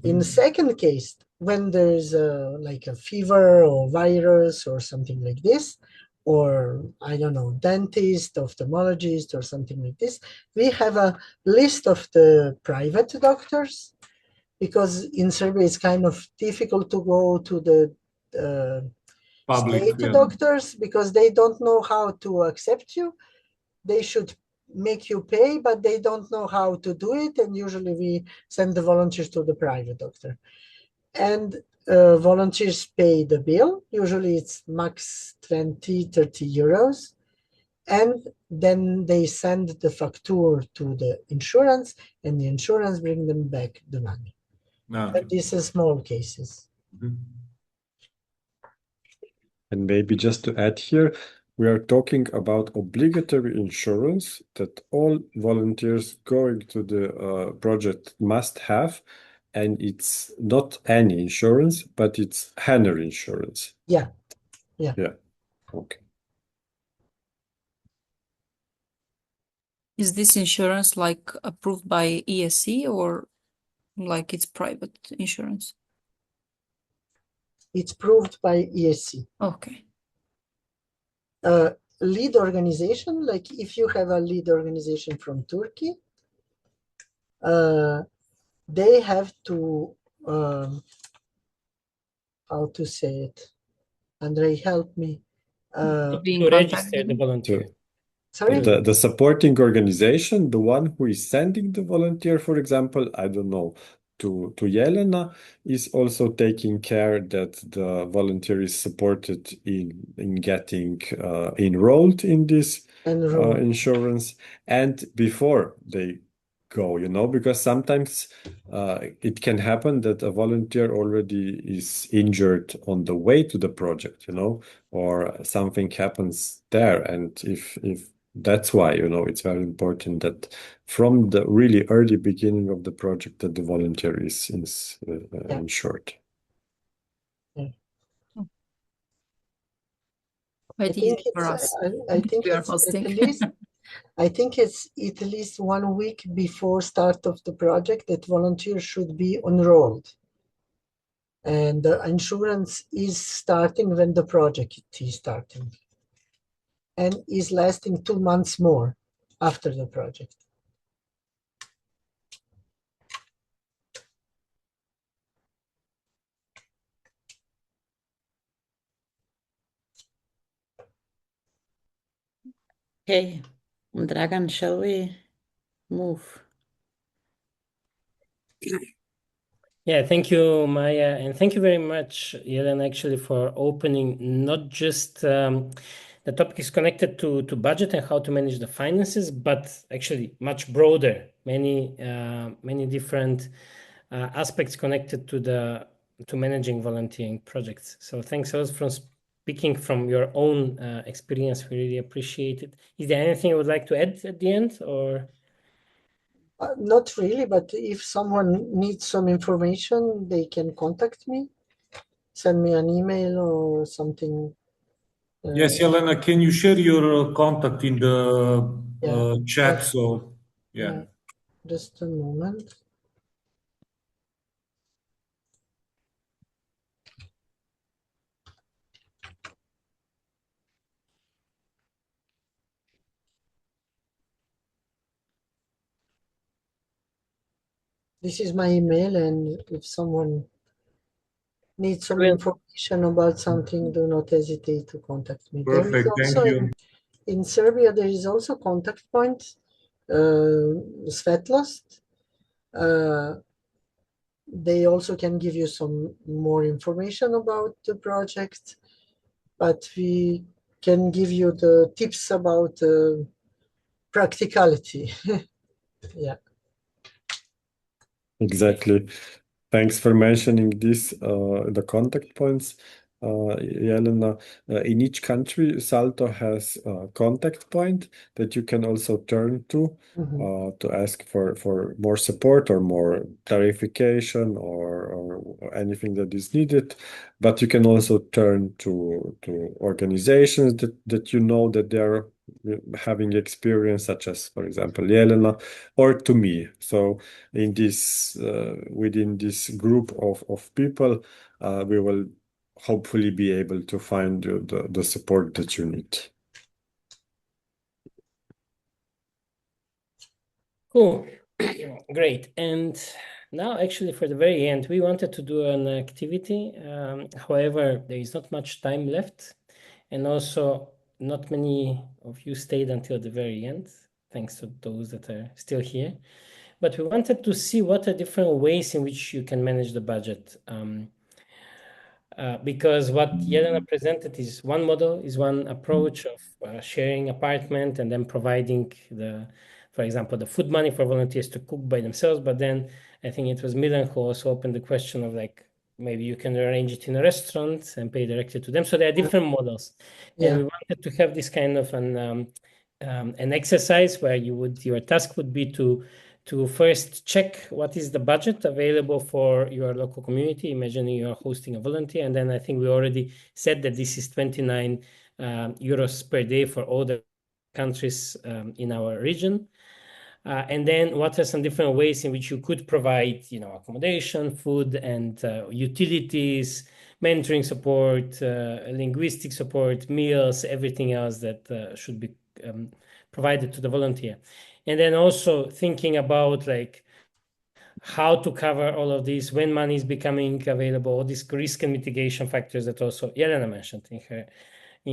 In the second case, when there's like a fever or virus or something like this, or I don't know, dentist, ophthalmologist, or something like this, we have a list of the private doctors, because in Serbia it's kind of difficult to go to the Public, state doctors, because they don't know how to accept you. They should make you pay, but they don't know how to do it, and usually we send the volunteers to the private doctor. And volunteers pay the bill. Usually it's max 20, 30 euros. And then they send the facture to the insurance, and the insurance bring them back the money. But these are small cases. And maybe just to add here, we are talking about obligatory insurance that all volunteers going to the project must have. And it's not any insurance, but it's HANER insurance. Yeah. Okay. Is this insurance like approved by ESC, or like it's private insurance? It's approved by ESC. Okay. Lead organization, like if you have a lead organization from Turkey, they have to, how to say it? Andrei, help me. To register the volunteer. Sorry? The supporting organization, the one who is sending the volunteer, for example, I don't know, to Jelena, is also taking care that the volunteer is supported in getting enrolled in this insurance, and before they go, because sometimes it can happen that a volunteer already is injured on the way to the project, or something happens there, and if that's why, it's very important that from the really early beginning of the project that the volunteer is insured. I think it's at least 1 week before start of the project that volunteers should be enrolled. And the insurance is starting when the project is starting, and is lasting 2 months more after the project. Okay, Dragan, shall we move? Yeah, thank you, Maya, and thank you very much, Jelena, actually, for opening not just the topic is connected to budget and how to manage the finances, but actually much broader, many different aspects connected to managing volunteering projects. So thanks a lot for speaking from your own experience. We really appreciate it. Is there anything you would like to add at the end, or? Not really, but if someone needs some information, they can contact me, send me an email or something. Yes, Jelena, can you share your contact in the chat? Yes. So, yeah. Just a moment. This is my email, and if someone needs some information about something, do not hesitate to contact me. Perfect, thank you. In Serbia, there is also contact point, Svetlost. They also can give you some more information about the project, but we can give you the tips about practicality. Yeah. Exactly. Thanks for mentioning this, the contact points. Jelena, in each country, SALTO has a contact point that you can also turn to ask for more support or more clarification or anything that is needed. But you can also turn to organizations that you know that they are having experience, such as, for example, Jelena, or to me. So in this within this group of people, we will hopefully be able to find you the support that you need. Cool. Great. And now, actually, for the very end, we wanted to do an activity. However, there is not much time left. And also, not many of you stayed until the very end, thanks to those that are still here. But we wanted to see what are different ways in which you can manage the budget. Because what Jelena presented is one model, is one approach of sharing apartment and then providing for example, the food money for volunteers to cook by themselves. But then I think it was Milan who also opened the question of like, maybe you can arrange it in a restaurant and pay directly to them. So there are different models. And we wanted to have this kind of an exercise where your task would be to first check what is the budget available for your local community, imagining you are hosting a volunteer. And then I think we already said that this is 29 euros per day for all the countries in our region. And then what are some different ways in which you could provide, accommodation, food, and utilities, mentoring support, linguistic support, meals, everything else that should be provided to the volunteer. And then also thinking about like how to cover all of this when money is becoming available, all these risk and mitigation factors that also Jelena mentioned in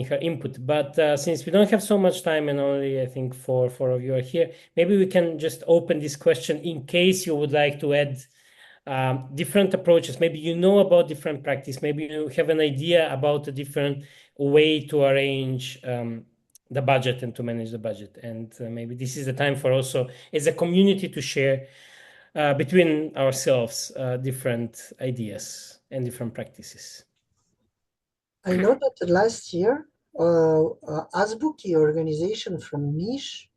her input. But since we don't have so much time and only I think four of you are here, maybe we can just open this question in case you would like to add different approaches. Maybe you know about different practice, maybe you have an idea about a different way to arrange the budget and to manage the budget. And maybe this is the time for also as a community to share between ourselves different ideas and different practices. I know that last year, Azbuki organization from Niš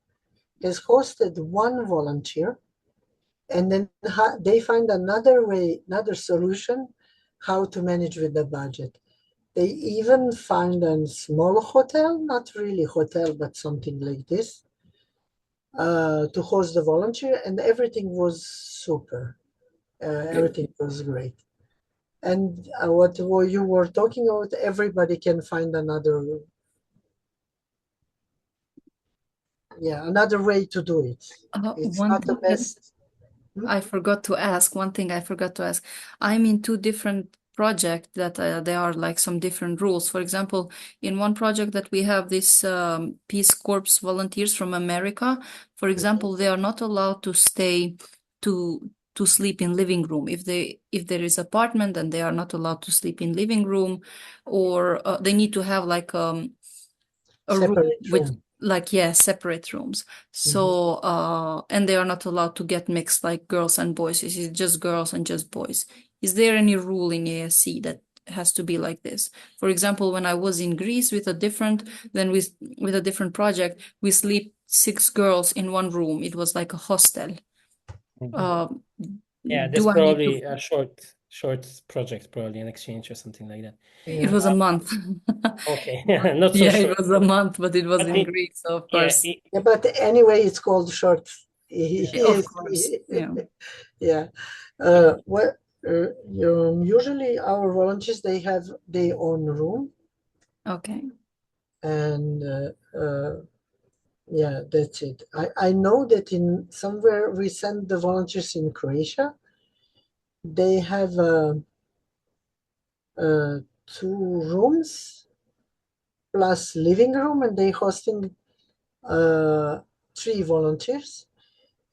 has hosted one volunteer, and then they find another solution how to manage with the budget. They even found a small hotel, not really hotel, but something like this, to host the volunteer, and everything was super. Everything was great. And what you were talking about, everybody can find another way to do it. It's not the best. I forgot to ask. One thing I forgot to ask. I'm in two different projects that there are like some different rules. For example, in one project that we have this Peace Corps volunteers from America, for example, they are not allowed to stay to sleep in living room. If there is apartment, then they are not allowed to sleep in living room, or they need to have like a room with separate rooms. So and they are not allowed to get mixed like girls and boys. It's just girls and just boys. Is there any rule in ESC that has to be like this? For example, when I was in Greece with a different project, we sleep 6 girls in one room. It was like a hostel. That's probably a short project, probably an exchange or something like that. It was a month. Okay, not so short. It was a month, but it was in Greece, so of course. But anyway, it's called short. Of course. Usually our volunteers, they have their own room. Okay. And that's it. I know that in somewhere we send the volunteers in Croatia. They have 2 rooms plus living room, and they hosting 3 volunteers,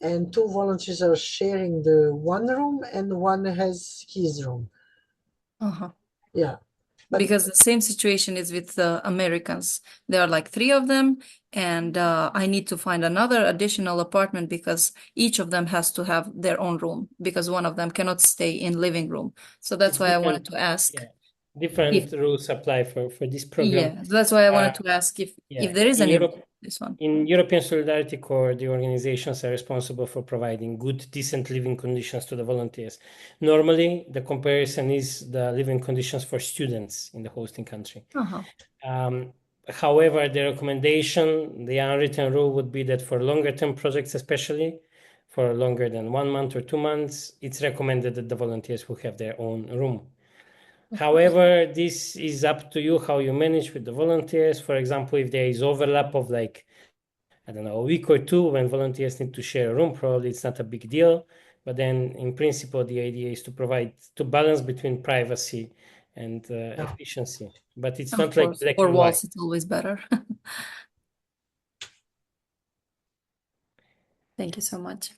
and 2 volunteers are sharing the one room, and one has his room. Because the same situation is with the Americans. There are like 3 of them, and I need to find another additional apartment because each of them has to have their own room because one of them cannot stay in living room. So that's why I wanted to ask. different rules apply for this program. Yeah, that's why I wanted to ask if there is any this one. In European Solidarity Corps, the organizations are responsible for providing good, decent living conditions to the volunteers. Normally, the comparison is the living conditions for students in the hosting country. However, the recommendation, the unwritten rule would be that for longer term projects, especially for longer than 1 month or 2 months, it's recommended that the volunteers will have their own room. However, this is up to you how you manage with the volunteers. For example, if there is overlap of like, I don't know, a week or two when volunteers need to share a room, probably it's not a big deal. But then in principle, the idea is to balance between privacy and efficiency. But it's not like black and white. It's always better. Thank you so much.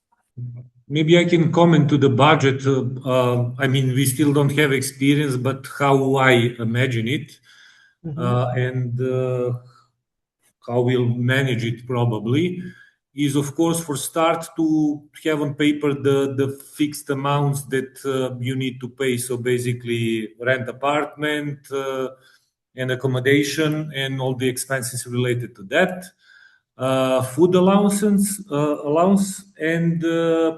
Maybe I can comment to the budget. I mean, we still don't have experience, but how I imagine it, and how we'll manage it probably is, of course, for start to have on paper the fixed amounts that you need to pay. So basically, rent apartment and accommodation and all the expenses related to that. Food allowance, and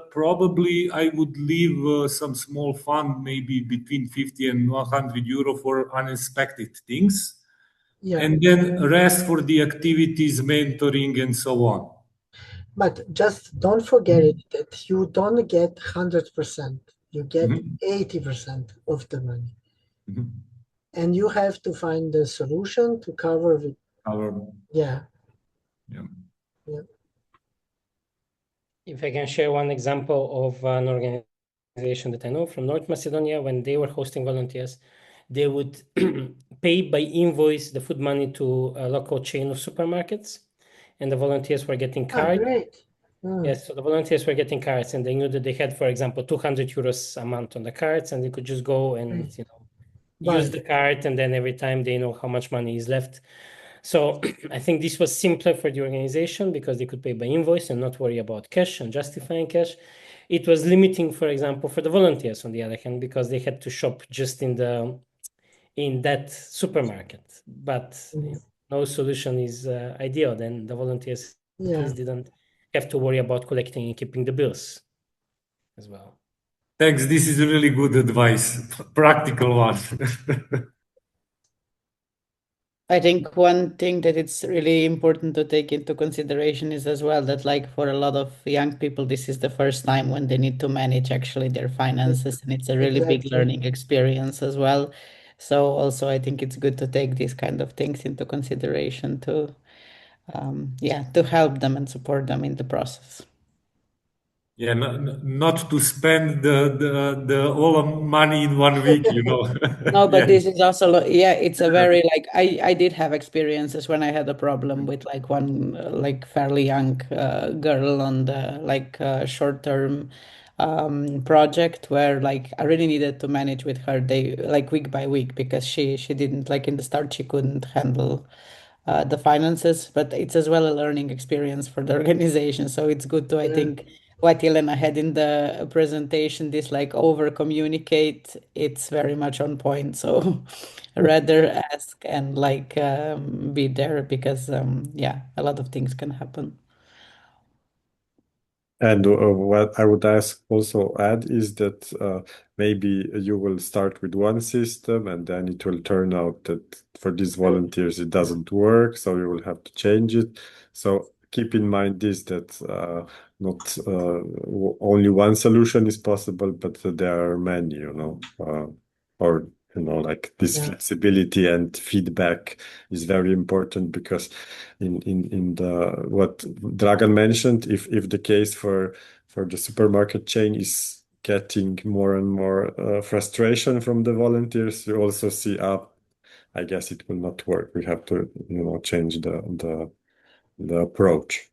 probably I would leave some small fund, maybe between 50 and 100 euro for unexpected things. And then rest for the activities, mentoring, and so on. But just don't forget it that you don't get 100%. You get 80% of the money. And you have to find the solution to cover it. If I can share one example of an organization that I know from North Macedonia, when they were hosting volunteers, they would pay by invoice the food money to a local chain of supermarkets, and the volunteers were getting cards. Yes, so the volunteers were getting cards, and they knew that they had, for example, 200 euros a month on the cards, and they could just go and use the card, and then every time they know how much money is left. So I think this was simpler for the organization because they could pay by invoice and not worry about cash and justifying cash. It was limiting, for example, for the volunteers on the other hand, because they had to shop just in that supermarket. But no solution is ideal. Then the volunteers at least didn't have to worry about collecting and keeping the bills as well. Thanks. This is really good advice, practical one. I think one thing that it's really important to take into consideration is as well that like for a lot of young people, this is the first time when they need to manage actually their finances, and it's a really big learning experience as well. So also I think it's good to take these kind of things into consideration to help them and support them in the process. Yeah, not to spend the all money in 1 week, you know. No, but this is also, it's a very like I did have experiences when I had a problem with like one like fairly young girl on the like short-term project where like I really needed to manage with her day like week by week because she didn't like in the start she couldn't handle the finances, but it's as well a learning experience for the organization. So it's good to I think what Jelena had in the presentation, this like over communicate, it's very much on point. So rather ask and like be there because a lot of things can happen. And what I would also add is that maybe you will start with one system and then it will turn out that for these volunteers it doesn't work, so you will have to change it. So keep in mind this, that not only one solution is possible, but there are many, or like this flexibility and feedback is very important because in the what Dragan mentioned, if the case for the supermarket chain is getting more and more frustration from the volunteers, you also see I guess it will not work. We have to change the approach.